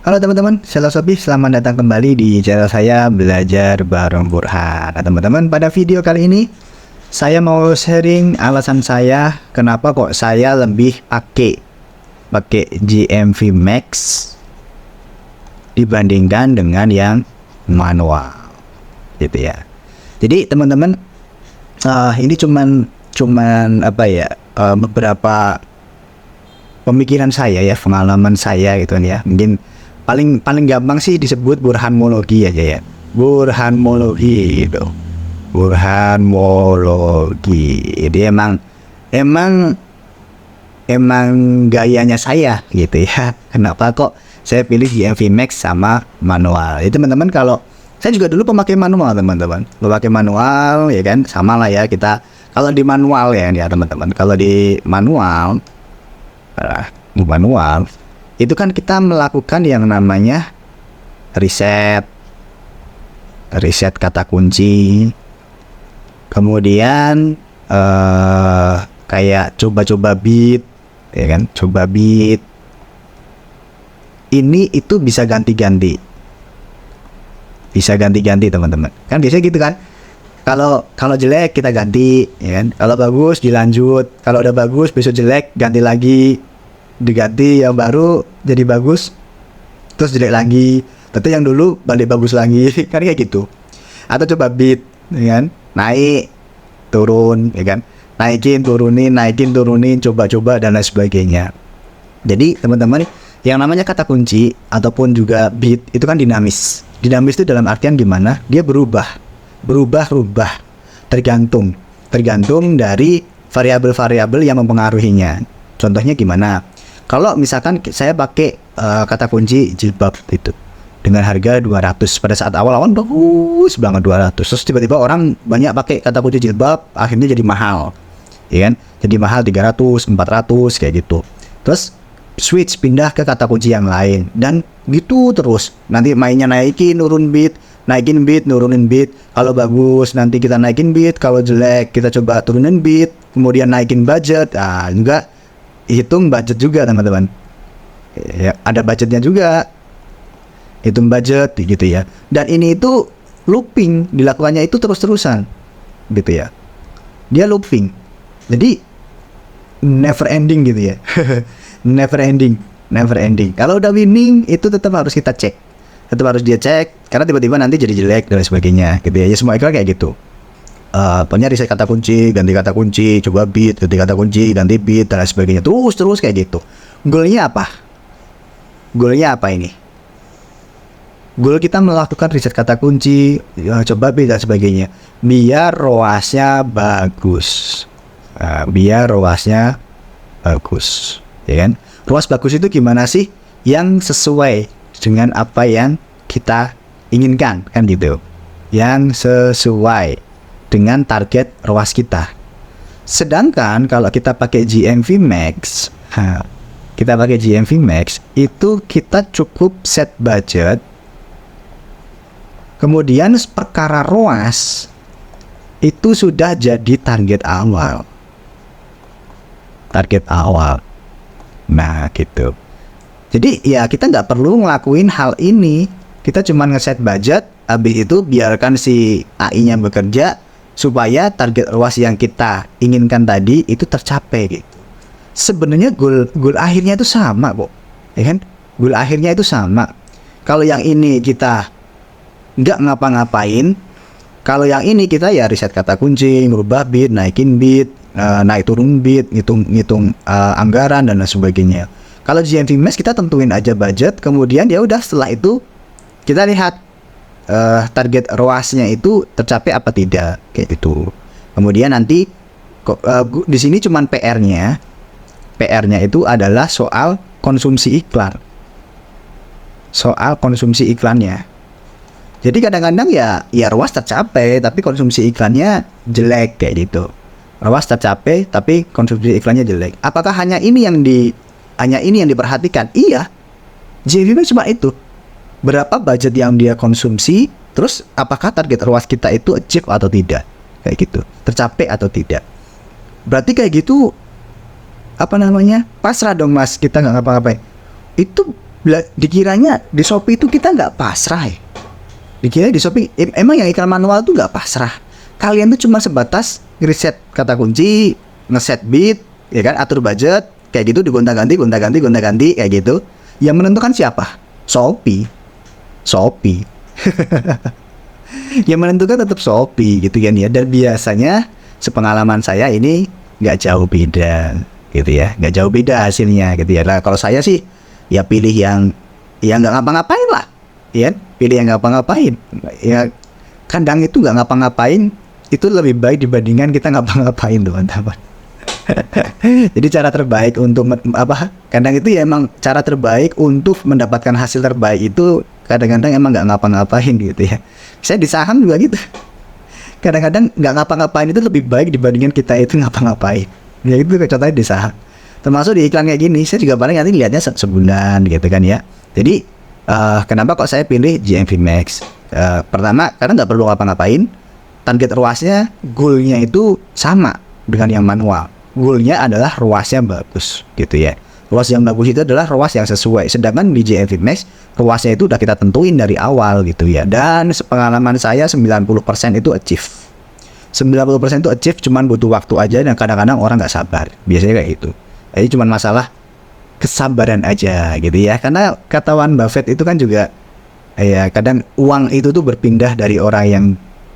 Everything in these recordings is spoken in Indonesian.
Halo teman-teman, saya Sobi, selamat datang kembali di channel saya Belajar Bareng Burhan. Nah teman-teman, pada video kali ini saya mau sharing alasan saya kenapa kok saya lebih pakai GMV Max dibandingkan dengan yang manual, gitu ya. Jadi teman-teman, ini cuman beberapa pemikiran saya ya, pengalaman saya gitu ya. Mungkin paling gampang sih disebut burhanmologi aja ya. Burhanmologi gitu. Burhanmologi. Jadi emang gayanya saya gitu ya. Kenapa kok saya pilih GMV Max sama manual? Itu teman-teman, kalau saya juga dulu pemakai manual teman-teman. Pemakai manual ya kan, sama lah ya kita. Kalau di manual ya teman-teman. Kalau di manual itu kan kita melakukan yang namanya riset kata kunci, kemudian kayak coba-coba bit ya kan, coba bit ini itu bisa ganti-ganti teman-teman, kan biasanya gitu kan. Kalau jelek kita ganti ya kan, kalau bagus dilanjut, kalau udah bagus besok jelek ganti lagi, diganti yang baru jadi bagus, terus jelek lagi, tapi yang dulu balik bagus lagi kan kayak gitu. Atau coba beat ya kan, naik turun ya kan, naikin turunin, coba-coba dan lain sebagainya. Jadi teman-teman, yang namanya kata kunci ataupun juga beat itu kan dinamis itu dalam artian gimana, dia berubah tergantung dari variabel-variabel yang mempengaruhinya. Contohnya gimana? Kalau misalkan saya pakai kata kunci jilbab itu dengan harga 200, pada saat awal-awal bagus banget 200, terus tiba-tiba orang banyak pakai kata kunci jilbab, akhirnya jadi mahal ya kan, jadi mahal 300, 400 kayak gitu. Terus switch pindah ke kata kunci yang lain dan gitu terus, nanti mainnya naikin nurunin beat, nurunin beat. Kalau bagus nanti kita naikin beat, kalau jelek kita coba turunin beat, kemudian naikin budget. Juga hitung budget juga teman-teman ya, ada budgetnya juga, hitung budget gitu ya. Dan ini itu looping, dilakukannya itu terus-terusan gitu ya, dia looping, jadi never ending gitu ya. never ending. Kalau udah winning itu tetap harus kita cek, tetap harus dia cek, karena tiba-tiba nanti jadi jelek dan sebagainya gitu ya. Ya semua iklan kayak gitu. Pokoknya riset kata kunci, ganti kata kunci, coba beat, ganti kata kunci, ganti beat dan sebagainya, terus kayak gitu. Goalnya apa ini? Goal kita melakukan riset kata kunci, coba beat dan sebagainya, biar ROAS-nya bagus. Ya kan? ROAS bagus itu gimana sih? Yang sesuai dengan apa yang kita inginkan, kan gitu. Yang sesuai dengan target ROAS kita. Sedangkan kalau kita pakai GMV Max, itu kita cukup set budget, kemudian perkara ROAS itu sudah jadi target awal. Nah gitu. Jadi ya kita nggak perlu ngelakuin hal ini, kita cuma ngeset budget, habis itu biarkan si AI-nya bekerja supaya target ROAS yang kita inginkan tadi itu tercapai gitu. Sebenarnya goal akhirnya itu sama kok, ya kan? Goal akhirnya itu sama. Kalau yang ini kita nggak ngapa-ngapain, kalau yang ini kita ya riset kata kunci, merubah bit, naikin bit, naik turun bit, ngitung anggaran dan lain sebagainya. Kalau GMV Max kita tentuin aja budget, kemudian ya udah setelah itu kita lihat target ROAS-nya itu tercapai apa tidak kayak gitu. Kemudian nanti di sini cuman PR-nya itu adalah soal konsumsi iklannya. Jadi kadang-kadang ya ROAS tercapai tapi konsumsi iklannya jelek kayak gitu. ROAS tercapai tapi konsumsi iklannya jelek. Apakah hanya ini yang diperhatikan? Iya. Jadi cuma itu. Berapa budget yang dia konsumsi, terus apakah target ROAS kita itu achieve atau tidak, kayak gitu, tercapai atau tidak. Berarti kayak gitu pasrah dong mas, kita nggak ngapa-ngapain. Itu Dikiranya di Shopee itu kita nggak pasrah ya. Dikira di Shopee emang yang iklan manual tuh nggak pasrah. Kalian tuh cuma sebatas reset kata kunci, ngeset bid, ya kan, atur budget, kayak gitu, digonta-ganti kayak gitu. Yang menentukan siapa? Shopee. Yang menentukan tetap Shopee gitu kan ya. Dan biasanya sepengalaman saya ini nggak jauh beda gitu ya, nggak jauh beda hasilnya gitu ya. Nah, kalau saya sih ya pilih yang nggak ngapa-ngapain lah, ya pilih yang ngapa-ngapain. Ya kandang itu nggak ngapa-ngapain itu lebih baik dibandingkan kita ngapa-ngapain, teman-teman. Jadi cara terbaik untuk kandang itu ya emang cara terbaik untuk mendapatkan hasil terbaik itu kadang-kadang emang nggak ngapa-ngapain gitu ya. Saya di saham juga gitu. Kadang-kadang nggak ngapa-ngapain itu lebih baik dibandingkan kita itu ngapa-ngapain. Ya itu contohnya di saham. Termasuk di iklan kayak gini, saya juga paling nanti lihatnya sebulan gitu kan ya. Jadi kenapa kok saya pilih GMV Max? Pertama, karena nggak perlu ngapa-ngapain. Target ruasnya, goalnya itu sama dengan yang manual. Goalnya adalah ruasnya bagus gitu ya. Ruas yang bagus itu adalah ruas yang sesuai. Sedangkan di GMV Max, ruasnya itu udah kita tentuin dari awal gitu ya. Dan sepengalaman saya 90% itu achieve. 90% itu achieve, cuman butuh waktu aja, dan kadang-kadang orang nggak sabar. Biasanya kayak gitu. Jadi cuma masalah kesabaran aja gitu ya. Karena kata Warren Buffett itu kan juga ya kadang uang itu tuh berpindah dari orang yang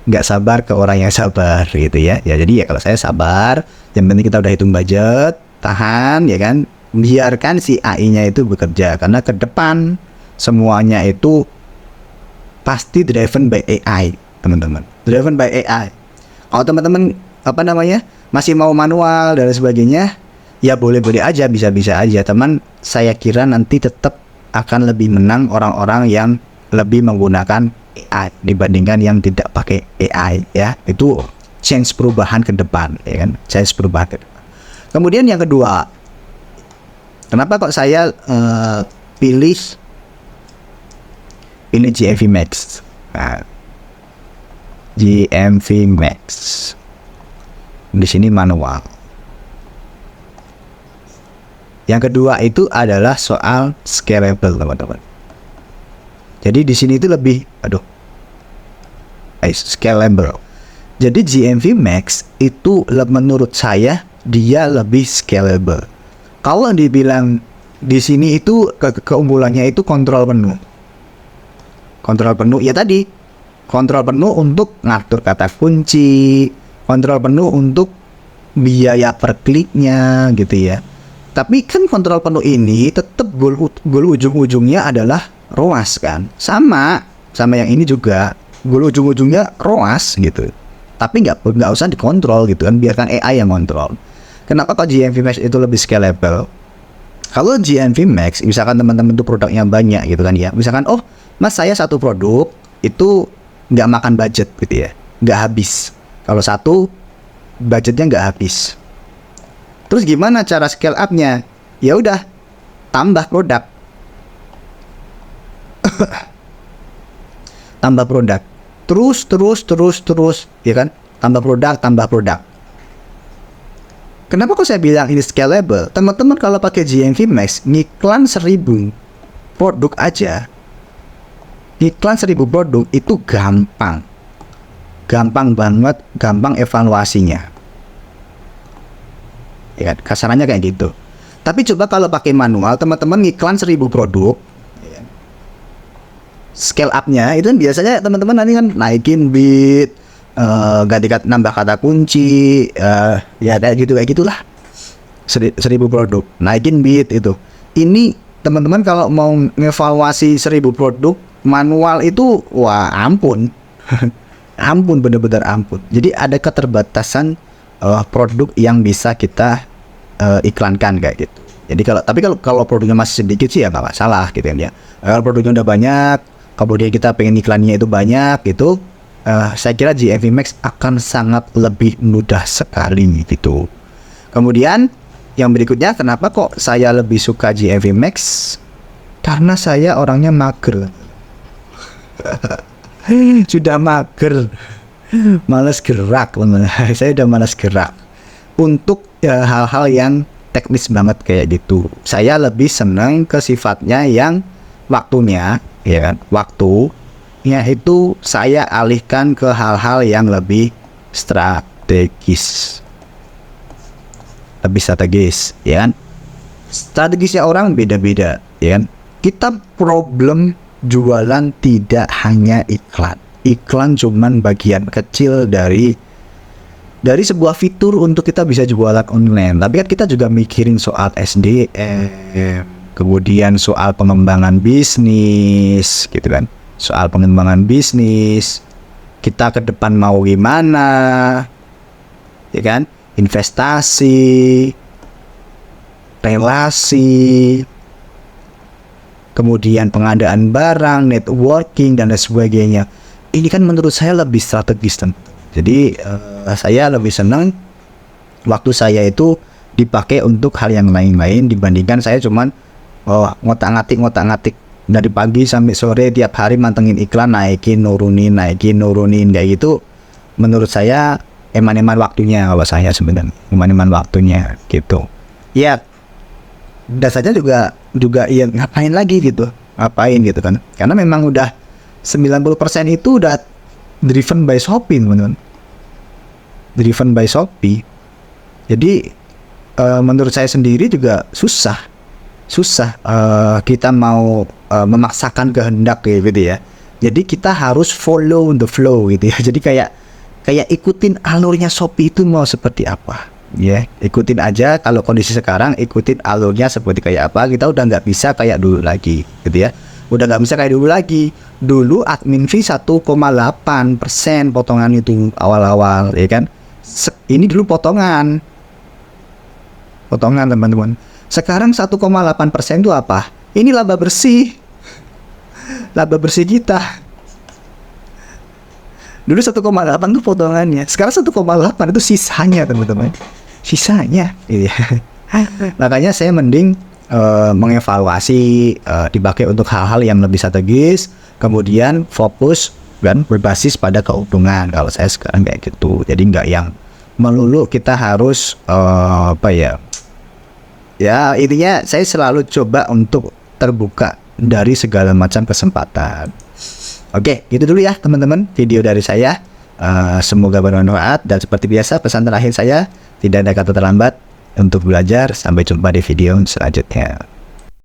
nggak sabar ke orang yang sabar gitu ya. Ya jadi ya kalau saya sabar, yang penting kita udah hitung budget, tahan ya kan, biarkan si AI-nya itu bekerja. Karena ke depan semuanya itu pasti driven by AI, teman-teman. Driven by AI. Kalau teman-teman masih mau manual dan sebagainya, ya boleh-boleh aja, bisa-bisa aja teman. Saya kira nanti tetap akan lebih menang orang-orang yang lebih menggunakan AI dibandingkan yang tidak pakai AI ya. Itu change perubahan ke depan ya kan, change perubahan ke depan. Kemudian yang kedua, kenapa kok saya pilih ini GMV Max? Nah, GMV Max di sini manual. Yang kedua itu adalah soal scalable, teman-teman. Jadi di sini itu lebih scalable. Jadi GMV Max itu menurut saya dia lebih scalable. Kalau dibilang di sini itu keunggulannya itu kontrol penuh. Kontrol penuh ya tadi. Kontrol penuh untuk ngatur kata kunci, kontrol penuh untuk biaya per kliknya gitu ya. Tapi kan kontrol penuh ini tetap goal ujung-ujungnya adalah ROAS kan. Sama yang ini juga goal ujung-ujungnya ROAS gitu. Tapi nggak usah dikontrol gitu kan, biarkan AI yang kontrol. Kenapa kok GMV Max itu lebih scalable? Kalau GMV Max, misalkan teman-teman itu produknya banyak gitu kan ya. Misalkan mas saya satu produk itu nggak makan budget gitu ya, nggak habis. Kalau satu budgetnya nggak habis. Terus gimana cara scale up-nya? Ya udah, tambah produk. Tambah produk. Terus, ya kan? Tambah produk. Kenapa kok saya bilang ini scalable? Teman-teman kalau pakai GMV Max, ngiklan 1000 produk aja. Iklan 1000 produk itu gampang. Gampang banget, gampang evaluasinya. Ya, kasarannya kayak gitu. Tapi coba kalau pakai manual, teman-teman ngiklan 1000 produk, ya, scale up-nya itu kan biasanya teman-teman nanti kan naikin bid, ganti nambah kata kunci, ya kayak gitulah. 1000 produk, naikin bid itu. Ini teman-teman kalau mau ngevaluasi 1000 produk manual itu, wah ampun. Ampun, bener-bener ampun. Jadi ada keterbatasan produk yang bisa kita iklankan kayak gitu. Jadi kalau produknya masih sedikit sih ya nggak masalah gitu kan ya. Kalau produknya udah banyak, kemudian kita pengen iklannya itu banyak gitu, saya kira GMV Max akan sangat lebih mudah sekali gitu. Kemudian yang berikutnya, kenapa kok saya lebih suka GMV Max? Karena saya orangnya mager. Sudah mager, malas gerak, saya udah malas gerak untuk hal-hal yang teknis banget kayak gitu. Saya lebih senang ke sifatnya yang waktunya, ya kan, waktunya itu saya alihkan ke hal-hal yang lebih strategis, ya kan. Strategisnya orang beda-beda, ya kan. Kita problem jualan tidak hanya iklan. Iklan cuman bagian kecil dari sebuah fitur untuk kita bisa jualan online. Tapi kan kita juga mikirin soal SDM, kemudian soal pengembangan bisnis, gitu kan. Soal pengembangan bisnis, kita ke depan mau gimana, ya kan? Investasi, relasi, kemudian pengadaan barang, networking, dan lain sebagainya. Ini kan menurut saya lebih strategis, Jadi saya lebih senang waktu saya itu dipakai untuk hal yang lain-lain dibandingkan saya cuman ngotak-ngatik dari pagi sampai sore tiap hari mantengin iklan, naikin nurunin kayak gitu. Menurut saya eman-eman waktunya, kalau saya sebenarnya eman-eman waktunya gitu. Ya, dan saja juga ya ngapain gitu kan, karena memang udah 90% itu udah driven by Shopee, teman-teman. Driven by Shopee. Jadi menurut saya sendiri juga susah kita mau memaksakan kehendak gitu ya. Jadi kita harus follow the flow gitu ya. Jadi kayak ikutin alurnya Shopee itu mau seperti apa. Ya, ikutin aja. Kalau kondisi sekarang, ikutin alurnya seperti kayak apa. Kita udah nggak bisa kayak dulu lagi, gitu ya. Udah nggak bisa kayak dulu lagi. Dulu admin fee 1,8% potongan itu awal-awal, ya kan. Ini dulu potongan teman-teman. Sekarang 1,8% itu apa? Ini laba bersih kita. Dulu 1,8 itu potongannya. Sekarang 1,8 itu sisanya, teman-teman. Sisanya, gitu ya. Makanya saya mending mengevaluasi, dipakai untuk hal-hal yang lebih strategis, kemudian fokus dan berbasis pada keuntungan. Kalau saya sekarang kayak gitu. Jadi nggak yang melulu kita harus ya intinya saya selalu coba untuk terbuka dari segala macam kesempatan. Oke, gitu dulu ya teman-teman video dari saya. Semoga bermanfaat, dan seperti biasa pesan terakhir saya, tidak ada kata terlambat untuk belajar. Sampai jumpa di video selanjutnya.